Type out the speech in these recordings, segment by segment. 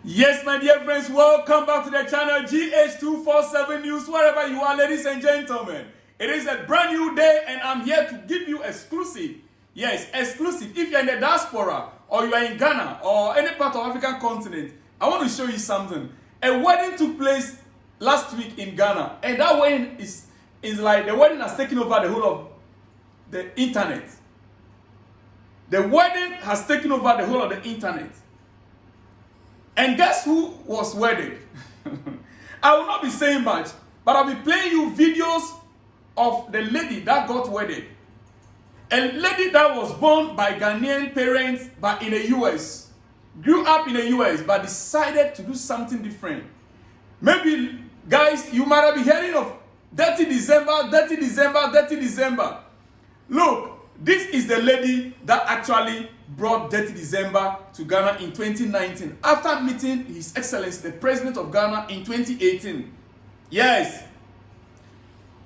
Yes, my dear friends, welcome back to the channel GH247 News, wherever you are, ladies and gentlemen. It is a brand new day, and I'm here to give you exclusive. Yes, exclusive. If you're in the diaspora, or you are in Ghana, or any part of African continent, I want to show you something. A wedding took place last week in Ghana, and that wedding is like the wedding has taken over the whole of the internet. The wedding has taken over the whole of the internet. And guess who was wedded? I will not be saying much, but I'll be playing you videos of the lady that got wedded. A lady that was born by Ghanaian parents but in the US. Grew up in the US but decided to do something different. Maybe, guys, you might be hearing of Detty December, Detty December, Detty December. Look, this is the lady that actually brought Detty December to Ghana in 2019 after meeting His Excellency, the President of Ghana, in 2018. Yes,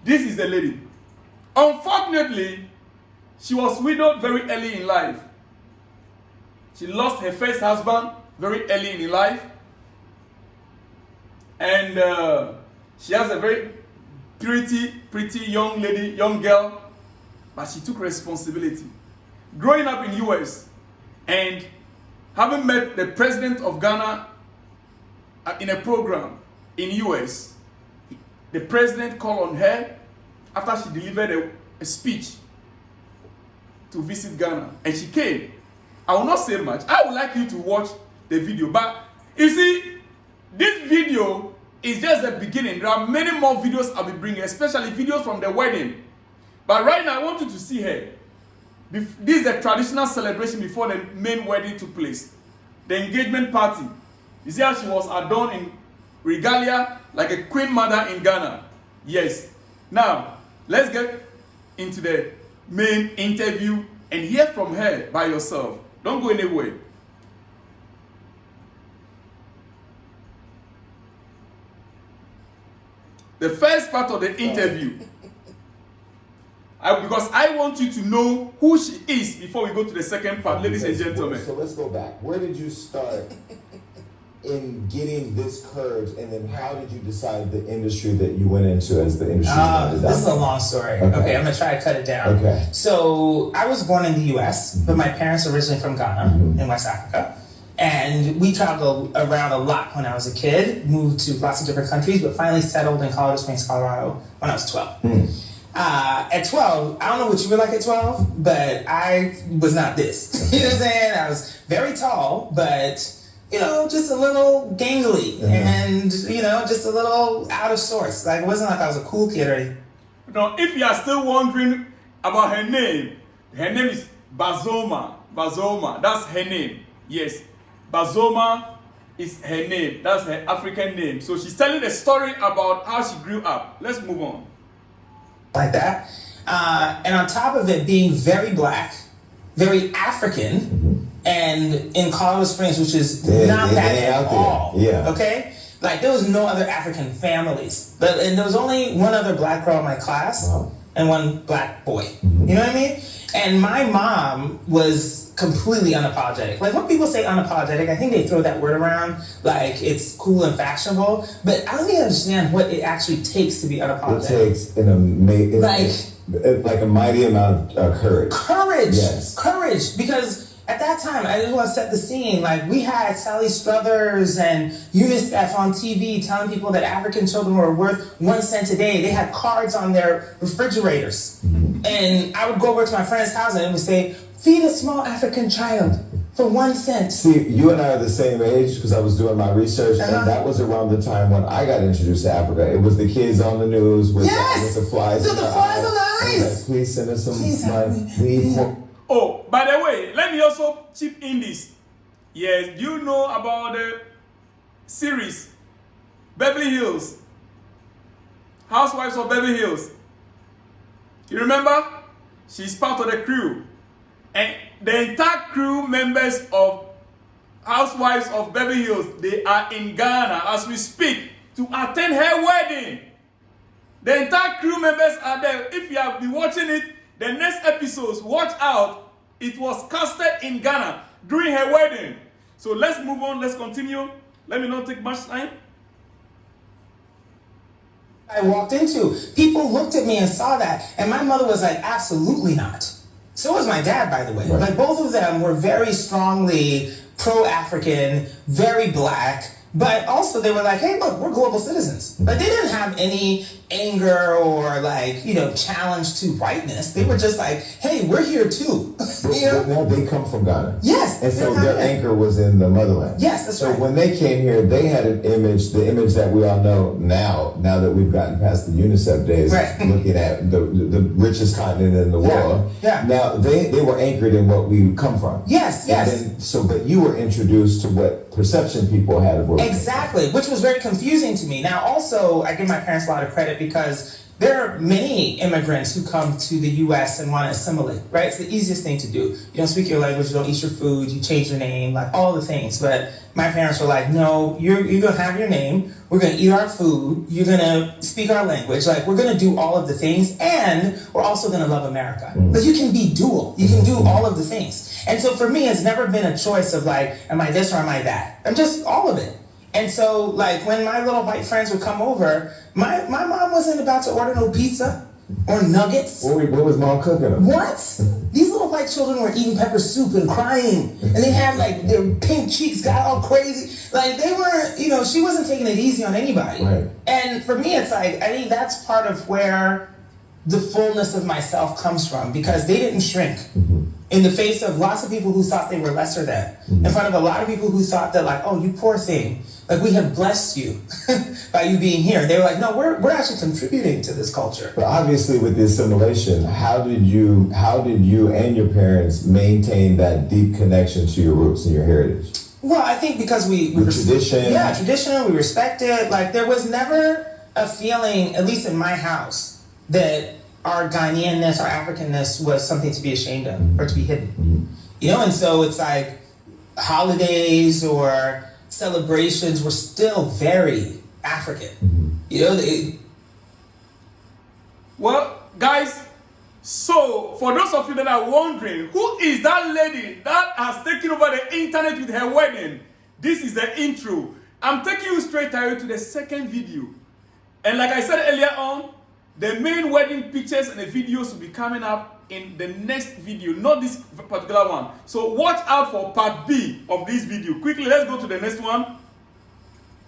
this is the lady. Unfortunately, she was widowed very early in life. She lost her first husband very early in life. And she has a very pretty young lady, young girl. But she took responsibility. Growing up in US and having met the President of Ghana in a program in US, the President called on her after she delivered a speech to visit Ghana. And she came. I will not say much. I would like you to watch the video. But you see, this video is just the beginning. There are many more videos I'll be bringing, especially videos from the wedding. But right now, I want you to see her. This is the traditional celebration before the main wedding took place. The engagement party. You see how she was adorned in regalia like a queen mother in Ghana. Yes. Now, let's get into the main interview and hear from her by yourself. Don't go anywhere. The first part of the interview. Because I want you to know who she is before we go to the second part, ladies and gentlemen. So let's go back. Where did you start in getting this courage, and then how did you decide the industry that you went into as the industry? This is a long story. Okay, I'm gonna try to cut it down. Okay. So I was born in the U.S., but my parents are originally from Ghana in West Africa. And we traveled around a lot when I was a kid, moved to lots of different countries, but finally settled in Colorado Springs, Colorado when I was 12. At 12, I don't know what you were like at 12, but I was not this. You know what I'm saying? I was very tall, but, you know, just a little gangly and, you know, just a little out of sorts. Like, it wasn't like I was a cool kid or anything. Now, if you are still wondering about her name is Bozoma. Bozoma, that's her name. Yes, Bozoma is her name. That's her African name. So she's telling a story about how she grew up. Let's move on. Like that. And on top of it being very black, very African, and in Colorado Springs, which is not that at all. Yeah. Okay? Like, there was no other African families. And there was only one other black girl in my class and one black boy. You know what I mean? And my mom was completely unapologetic. Like, when people say unapologetic, I think they throw that word around like it's cool and fashionable, but I don't even understand what it actually takes to be unapologetic. It takes an amazing, like a mighty amount of courage. Courage. Yes. Courage. Because at that time, I just want to set the scene. Like, we had Sally Struthers and UNICEF on TV telling people that African children were worth 1 cent a day. They had cards on their refrigerators. And I would go over to my friend's house and it would say, feed a small African child for 1 cent. See, you and I are the same age because I was doing my research, and that was around the time when I got introduced to Africa. It was the kids on the news with the flies. With the flies on the eyes. Like, please send us some money. Oh, by the way, let me also chip in this. Yes, do you know about the series Beverly Hills? Housewives of Beverly Hills. You remember? She's part of the crew. And the entire crew members of Housewives of Beverly Hills, they are in Ghana as we speak to attend her wedding. The entire crew members are there. If you have been watching it, the next episodes, watch out. It was casted in Ghana during her wedding. So let's move on. Let's continue. Let me not take much time. I walked into, people looked at me and saw that, and my mother was like, absolutely not. So was my dad, by the way. Right. Like, both of them were very strongly pro-African, very black, but also they were like, hey, look, we're global citizens. Like, they didn't have any anger or, like, you know, challenge to whiteness. They were just like, hey, we're here too. You know? But now they come from Ghana. Yes. And so their anchor was in the motherland. Yes, that's so right. when they came here, they had an image, the image that we all know now that we've gotten past the UNICEF days, Right. looking at the richest continent in the world. Yeah. Now they were anchored in what we come from. Yes, yes. And then, but you were introduced to what perception people had of where Exactly, which was very confusing to me. Now, also, I give my parents a lot of credit because there are many immigrants who come to the U.S. and want to assimilate, right? It's the easiest thing to do. You don't speak your language, you don't eat your food, you change your name, like all the things. But my parents were like, no, you're going to have your name, we're going to eat our food, you're going to speak our language, like we're going to do all of the things, and we're also going to love America. But you can be dual, you can do all of the things. And so for me, it's never been a choice of like, am I this or am I that? I'm just all of it. And so, like, when my little white friends would come over, my mom wasn't about to order no pizza or nuggets. What was mom cooking them? What? These little white children were eating pepper soup and crying. And they had, like, their pink cheeks got all crazy. Like, they weren't, you know, she wasn't taking it easy on anybody. Right. And for me, it's like, I think that's part of where the fullness of myself comes from, because they didn't shrink. In the face of lots of people who thought they were lesser than, in front of a lot of people who thought that, like, oh, you poor thing, like, we have blessed you by you being here. They were like, no, we're actually contributing to this culture. But obviously, with the assimilation, how did you and your parents maintain that deep connection to your roots and your heritage? Well, I think because we tradition. Yeah, tradition. We respect it. Like, there was never a feeling, at least in my house, that our Ghanaianness, our Africanness was something to be ashamed of or to be hidden. You know, and so it's like holidays or celebrations were still very African. You know, Well, guys, so for those of you that are wondering, who is that lady that has taken over the internet with her wedding? This is the intro. I'm taking you straight away to the second video. And like I said earlier on, the main wedding pictures and the videos will be coming up in the next video, not this particular one. So watch out for part B of this video. Quickly, let's go to the next one.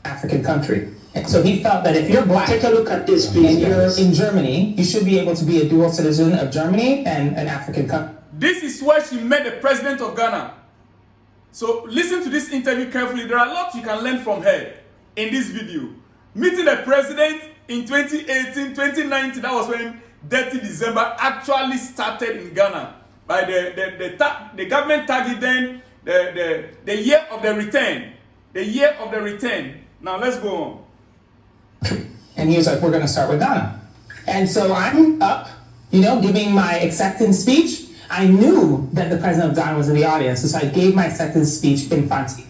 African country. So he felt that if you're black, take a look at this, please, and you're in Germany, you should be able to be a dual citizen of Germany and an African country. This is where she met the president of Ghana. So listen to this interview carefully. There are lots you can learn from her in this video. Meeting the president in 2018, 2019, that was when Detty December actually started in Ghana. By the government targeted then the year of the return. The year of the return. Now let's go on. And he was like, we're going to start with Ghana. And so I'm up, you know, giving my acceptance speech. I knew that the president of Ghana was in the audience, so I gave my acceptance speech in Fanti.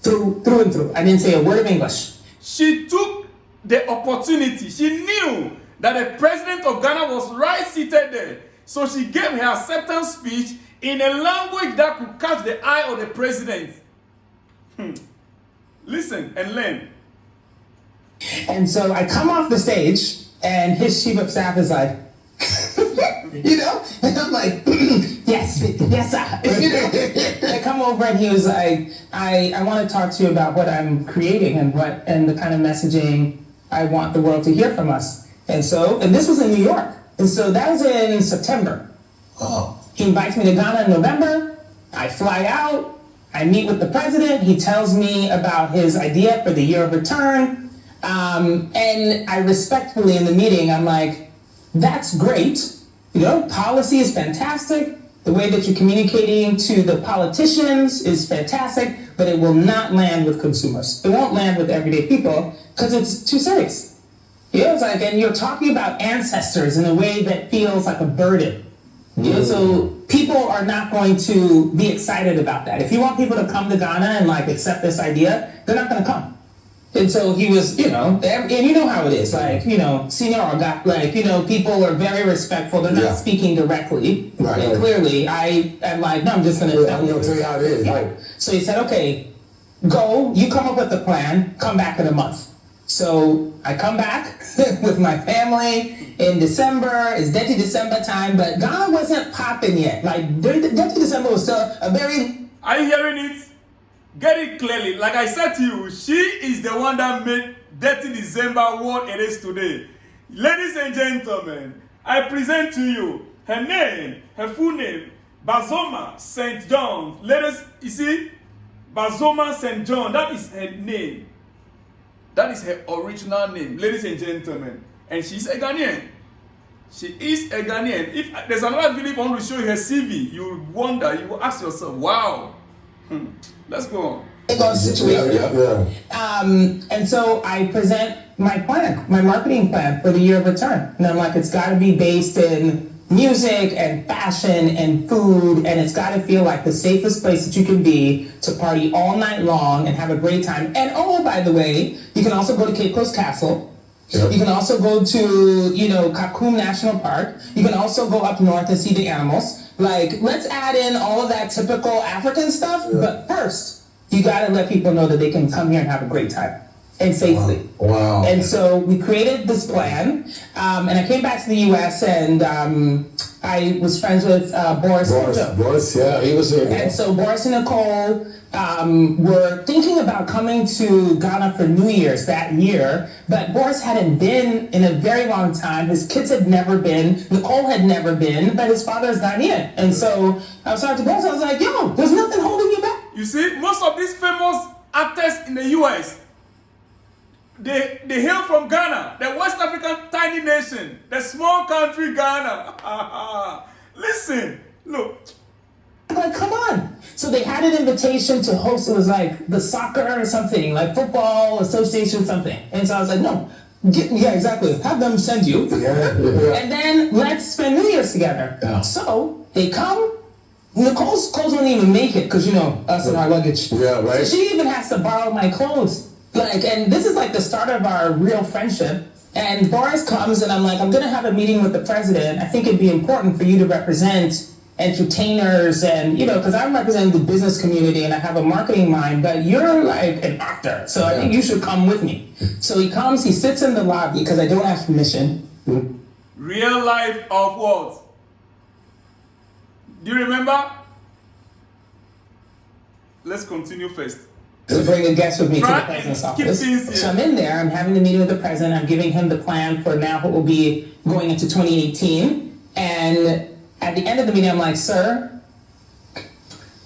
Through and through. I didn't say a word of English. She took the opportunity. She knew that the president of Ghana was right seated there. So she gave her acceptance speech in a language that could catch the eye of the president. Listen and learn. And so I come off the stage, and his chief of staff is like, you know? And I'm like, yes, sir. You know? I come over, and he was like, I want to talk to you about what I'm creating and the kind of messaging I want the world to hear from us. And this was in New York. And so that was in September. Oh. He invites me to Ghana in November. I fly out. I meet with the president. He tells me about his idea for the year of return. And I respectfully in the meeting, I'm like, that's great. You know, policy is fantastic. The way that you're communicating to the politicians is fantastic, but it will not land with consumers. It won't land with everyday people because it's too serious. You know, it's like, and you're talking about ancestors in a way that feels like a burden. You know, so people are not going to be excited about that. If you want people to come to Ghana and like accept this idea, they're not going to come. And so he was, you know, and you know how it is, like, you know, Senor got, like, you know, people are very respectful. They're not speaking directly. Right. And clearly, I'm like, no, I'm just going to tell you how it is. Yeah. So he said, okay, go, you come up with a plan, come back in a month. So I come back with my family in December. It's Detty December time, but Ghana wasn't popping yet. Like Detty December was still a very... Are you hearing it? Get it clearly. Like I said to you, she is the one that made Detty December what it is today. Ladies and gentlemen, I present to you her name, her full name, Bozoma St. John. Ladies, you see, Bozoma St. John, that is her name. That is her original name, ladies and gentlemen. And she's a Ghanaian. She is a Ghanaian. If there's another video I want to show you her CV, you will wonder, you will ask yourself, wow. Let's go on. Situation. And so I present my plan, my marketing plan for the year of return. And I'm like, it's got to be based in music and fashion and food, and it's got to feel like the safest place that you can be to party all night long and have a great time. And oh, by the way, you can also go to Cape Coast Castle. Yep. You can also go to, Kakum National Park. You can also go up north and see the animals. Like, let's add in all of that typical African stuff. Yeah. But first, you got to let people know that they can come here and have a great time. And safely. Wow. And so we created this plan, and I came back to the U.S. and I was friends with Boris. Boris, yeah, he was here. And so Boris and Nicole were thinking about coming to Ghana for New Year's that year, but Boris hadn't been in a very long time. His kids had never been. Nicole had never been, but his father is Ghanaian. And so I was talking to Boris. I was like, "Yo, there's nothing holding you back." You see, most of these famous actors in the U.S. They hail from Ghana, the West African tiny nation, the small country Ghana. Listen, look. Like, come on. So they had an invitation to host, it was like the soccer or something, like football association something. And so I was like, no, yeah, exactly. Have them send you. Yeah. And then let's spend New Year's together. Yeah. So they come. Nicole's clothes won't even make it because, us and our luggage. Yeah, right. So she even has to borrow my clothes. And this is like the start of our real friendship. And Boris comes and I'm like, I'm going to have a meeting with the president. I think it'd be important for you to represent entertainers and, because I'm representing the business community and I have a marketing mind, but you're like an actor. So I think you should come with me. So he comes, he sits in the lobby because I don't ask permission. Real life of what? Do you remember? Let's continue first. To bring a guest with me to the president's office. So I'm in there, I'm having the meeting with the president, I'm giving him the plan for now what will be going into 2018. And at the end of the meeting, I'm like, sir,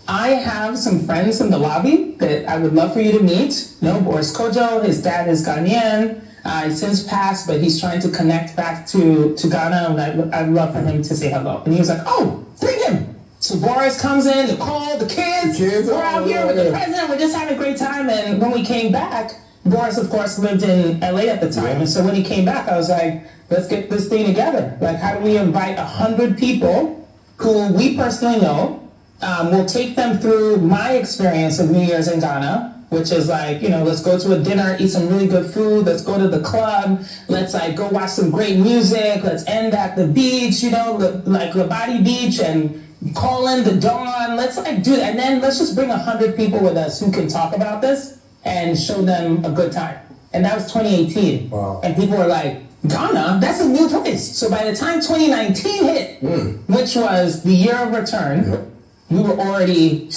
I have some friends in the lobby that I would love for you to meet. Boris Kojo, his dad is Ghanaian. He's since passed, but he's trying to connect back to Ghana, and I'd love for him to say hello. And he was like, oh, bring him. So Boris comes in, Nicole, the kids, we're out here with the president, we're just having a great time. And when we came back, Boris, of course, lived in LA at the time. Yeah. And so when he came back, I was like, let's get this thing together. Like, how do we invite 100 people who we personally know? We'll take them through my experience of New Year's in Ghana, which is like, let's go to a dinner, eat some really good food, let's go to the club, let's go watch some great music, let's end at the beach, like Labadi Beach, and call in the dawn, let's do that. And then let's just bring 100 people with us who can talk about this and show them a good time. And that was 2018. Wow. And people were like, Ghana, that's a new place. So by the time 2019 hit, which was the year of return, we were already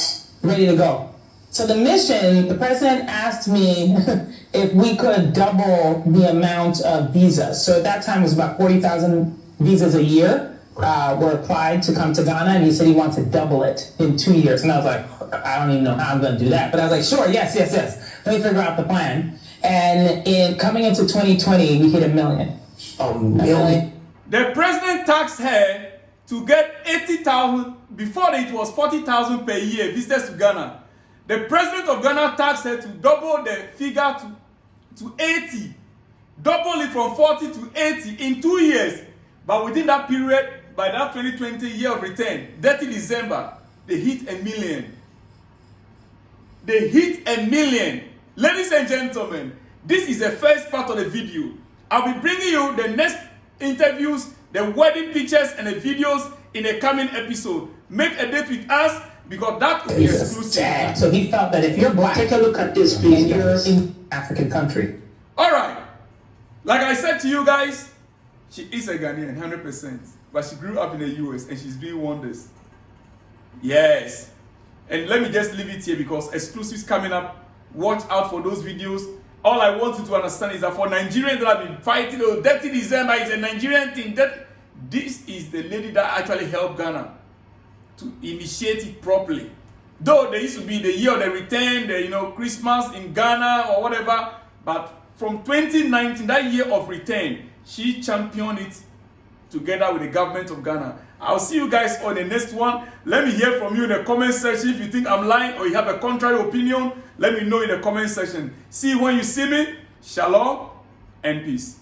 ready to go. So the mission, the president asked me if we could double the amount of visas. So at that time it was about 40,000 visas a year. Were applied to come to Ghana, and he said he wanted to double it in 2 years. And I was like, I don't even know how I'm going to do that. But I was like, sure, yes. Let me figure out the plan. And coming into 2020, we hit 1 million. A million? The president taxed her to get 80,000. Before it was 40,000 per year visitors to Ghana. The president of Ghana taxed her to double the figure to 80. Double it from 40 to 80 in 2 years. But within that period, by that 2020 year of return, Detty December, they hit 1 million. They hit 1 million. Ladies and gentlemen, this is the first part of the video. I'll be bringing you the next interviews, the wedding pictures and the videos in the coming episode. Make a date with us because that would be exclusive. So he felt that if you're black, take a look at this, please, and you're in African country. All right. Like I said to you guys, she is a Ghanaian, 100%. But she grew up in the US and she's doing wonders. Yes. And let me just leave it here because exclusives coming up. Watch out for those videos. All I want you to understand is that for Nigerians that have been fighting, oh, Detty December is a Nigerian thing. This is the lady that actually helped Ghana to initiate it properly. Though there used to be the year of the return, the Christmas in Ghana or whatever, but from 2019, that year of return, she championed it together with the government of Ghana. I'll see you guys on the next one. Let me hear from you in the comment section. If you think I'm lying or you have a contrary opinion, let me know in the comment section. See you when you see me. Shalom and peace.